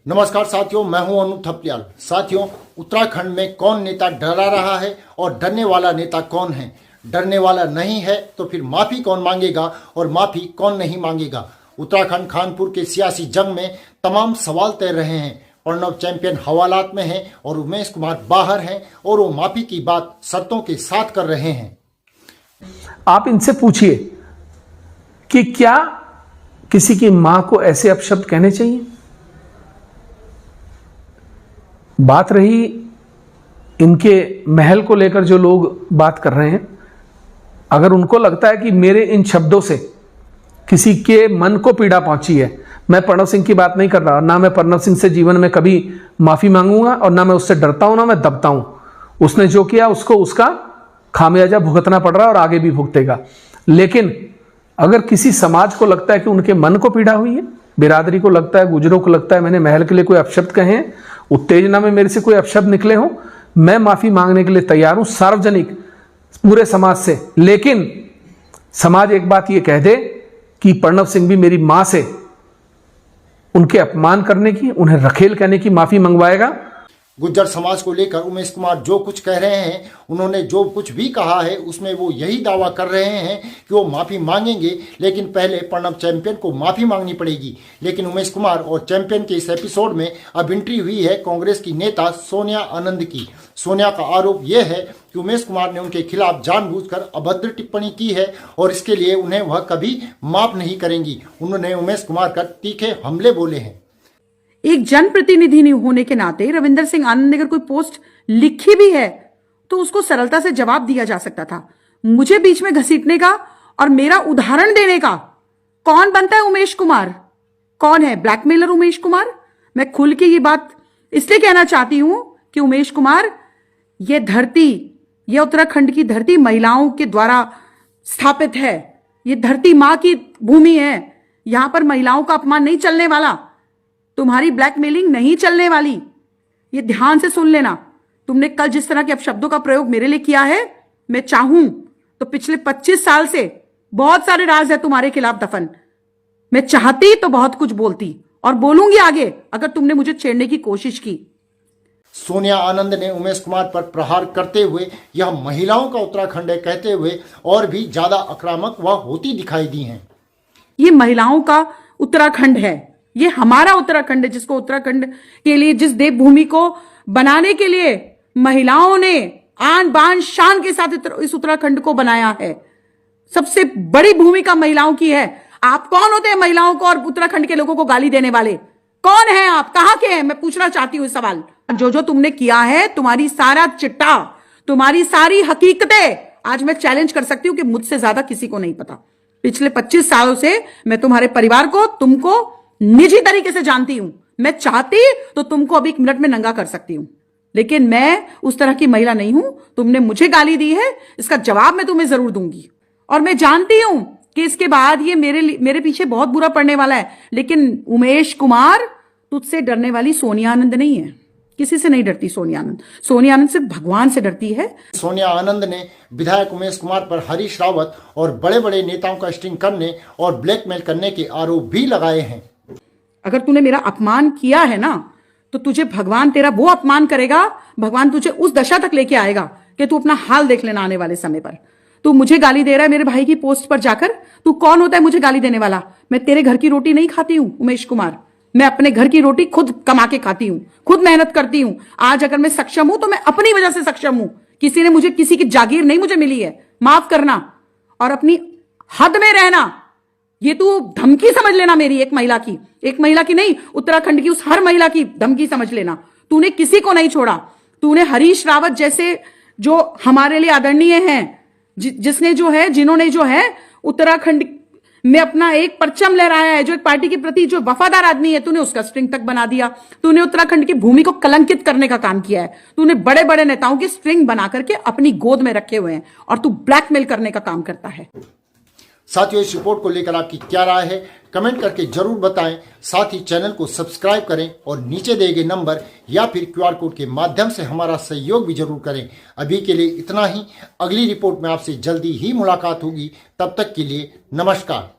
नमस्कार साथियों, मैं हूं अनु थपलियाल। साथियों, उत्तराखंड में कौन नेता डरा रहा है और डरने वाला नेता कौन है? डरने वाला नहीं है तो फिर माफी कौन मांगेगा और माफी कौन नहीं मांगेगा? उत्तराखंड खानपुर के सियासी जंग में तमाम सवाल तैर रहे हैं। प्रणव चैंपियन हवालात में हैं और उमेश कुमार बाहर हैं और वो माफी की बात शर्तों के साथ कर रहे हैं। आप इनसे पूछिए कि क्या किसी की मां को ऐसे अपशब्द कहने चाहिए? बात रही इनके महल को लेकर, जो लोग बात कर रहे हैं, अगर उनको लगता है कि मेरे इन शब्दों से किसी के मन को पीड़ा पहुंची है, मैं प्रणव सिंह की बात नहीं कर रहा, ना मैं प्रणव सिंह से जीवन में कभी माफी मांगूंगा और ना मैं उससे डरता हूं, ना मैं दबता हूं। उसने जो किया उसको उसका खामियाजा भुगतना पड़ रहा है और आगे भी भुगतेगा। लेकिन अगर किसी समाज को लगता है कि उनके मन को पीड़ा हुई है, बिरादरी को लगता है, गुजरों को लगता है मैंने महल के लिए कोई अपशब्द कहे हैं, उत्तेजना में मेरे से कोई अपशब्द निकले हो, मैं माफी मांगने के लिए तैयार हूं, सार्वजनिक पूरे समाज से। लेकिन समाज एक बात यह कह दे कि प्रणव सिंह भी मेरी मां से उनके अपमान करने की, उन्हें रखेल कहने की माफी मंगवाएगा। गुज्जर समाज को लेकर उमेश कुमार जो कुछ कह रहे हैं, उन्होंने जो कुछ भी कहा है उसमें वो यही दावा कर रहे हैं कि वो माफ़ी मांगेंगे, लेकिन पहले प्रणव चैंपियन को माफ़ी मांगनी पड़ेगी। लेकिन उमेश कुमार और चैंपियन के इस एपिसोड में अब एंट्री हुई है कांग्रेस की नेता सोनिया आनंद की। सोनिया का आरोप यह है कि उमेश कुमार ने उनके खिलाफ जानबूझकर अभद्र टिप्पणी की है और इसके लिए उन्हें वह कभी माफ़ नहीं करेंगी। उन्होंने उमेश कुमार पर तीखे हमले बोले हैं। एक जनप्रतिनिधि नहीं होने के नाते रविंदर सिंह आनंद ने अगर कोई पोस्ट लिखी भी है तो उसको सरलता से जवाब दिया जा सकता था। मुझे बीच में घसीटने का और मेरा उदाहरण देने का कौन बनता है उमेश कुमार? कौन है ब्लैकमेलर उमेश कुमार? मैं खुल के ये बात इसलिए कहना चाहती हूं कि उमेश कुमार, ये धरती, ये उत्तराखंड की धरती महिलाओं के द्वारा स्थापित है। ये धरती मां की भूमि है। यहां पर महिलाओं का अपमान नहीं चलने वाला, तुम्हारी ब्लैकमेलिंग नहीं चलने वाली। ये ध्यान से सुन लेना। तुमने कल जिस तरह के अपशब्दों का प्रयोग मेरे लिए किया है, मैं चाहूं तो पिछले 25 साल से बहुत सारे राज है तुम्हारे खिलाफ दफन। मैं चाहती तो बहुत कुछ बोलती और बोलूंगी आगे अगर तुमने मुझे छेड़ने की कोशिश की। सोनिया आनंद ने उमेश कुमार पर प्रहार करते हुए यह महिलाओं का उत्तराखंड है कहते हुए और भी ज्यादा आक्रामक वह होती दिखाई दी हैं। ये महिलाओं का उत्तराखंड है, ये हमारा उत्तराखंड है, जिसको उत्तराखंड के लिए, जिस देवभूमि को बनाने के लिए महिलाओं ने आन बान शान के साथ इस उत्तराखंड को बनाया है। सबसे बड़ी भूमिका महिलाओं की है। आप कौन होते हैं महिलाओं को और उत्तराखंड के लोगों को गाली देने वाले? कौन है आप? कहां के हैं? मैं पूछना चाहती हूं सवाल। जो जो तुमने किया है, तुम्हारी सारा चिट्टा, तुम्हारी सारी हकीकतें आज मैं चैलेंज कर सकती हूं कि मुझसे ज्यादा किसी को नहीं पता। पिछले 25 सालों से मैं तुम्हारे परिवार को, तुमको निजी तरीके से जानती हूं। मैं चाहती तो तुमको अभी 1 मिनट में नंगा कर सकती हूं, लेकिन मैं उस तरह की महिला नहीं हूं। तुमने मुझे गाली दी है, इसका जवाब मैं तुम्हें जरूर दूंगी और मैं जानती हूं कि इसके बाद ये मेरे पीछे बहुत बुरा पड़ने वाला है। लेकिन उमेश कुमार, तुझसे डरने वाली सोनिया आनंद नहीं है। किसी से नहीं डरती सोनिया आनंद। सोनिया आनंद सिर्फ भगवान से डरती है। सोनिया आनंद ने विधायक उमेश कुमार पर हरीश रावत और बड़े बड़े नेताओं का स्टिंग करने और ब्लैकमेल करने के आरोप भी लगाए हैं। अगर तूने मेरा अपमान किया है ना, तो तुझे भगवान तेरा वो अपमान करेगा। भगवान तुझे उस दशा तक लेके आएगा कि तू अपना हाल देख लेना आने वाले समय पर। तू मुझे गाली दे रहा है मेरे भाई की पोस्ट पर जाकर। तू कौन होता है मुझे गाली देने वाला? मैं तेरे घर की रोटी नहीं खाती हूं उमेश कुमार। मैं अपने घर की रोटी खुद कमा के खाती हूं, खुद मेहनत करती हूं। आज अगर मैं सक्षम हूं तो मैं अपनी वजह से सक्षम हूं। किसी ने मुझे, किसी की जागीर नहीं मुझे मिली है। माफ करना और अपनी हद में रहना। ये तू धमकी समझ लेना मेरी, एक महिला की नहीं, उत्तराखंड की उस हर महिला की धमकी समझ लेना। तूने किसी को नहीं छोड़ा। तूने हरीश रावत जैसे जो हमारे लिए आदरणीय हैं, जिन्होंने जो है उत्तराखंड में अपना एक परचम लहराया है, जो एक पार्टी के प्रति जो वफादार आदमी है, तूने उसका स्ट्रिंग तक बना दिया। तूने उत्तराखंड की भूमि को कलंकित करने का काम किया है। तूने बड़े बड़े नेताओं की स्ट्रिंग बना करके अपनी गोद में रखे हुए हैं और तू ब्लैकमेल करने का काम करता है। साथियों, इस रिपोर्ट को लेकर आपकी क्या राय है, कमेंट करके जरूर बताएं। साथ ही चैनल को सब्सक्राइब करें और नीचे दिए गए नंबर या फिर QR कोड के माध्यम से हमारा सहयोग भी जरूर करें। अभी के लिए इतना ही। अगली रिपोर्ट में आपसे जल्दी ही मुलाकात होगी। तब तक के लिए नमस्कार।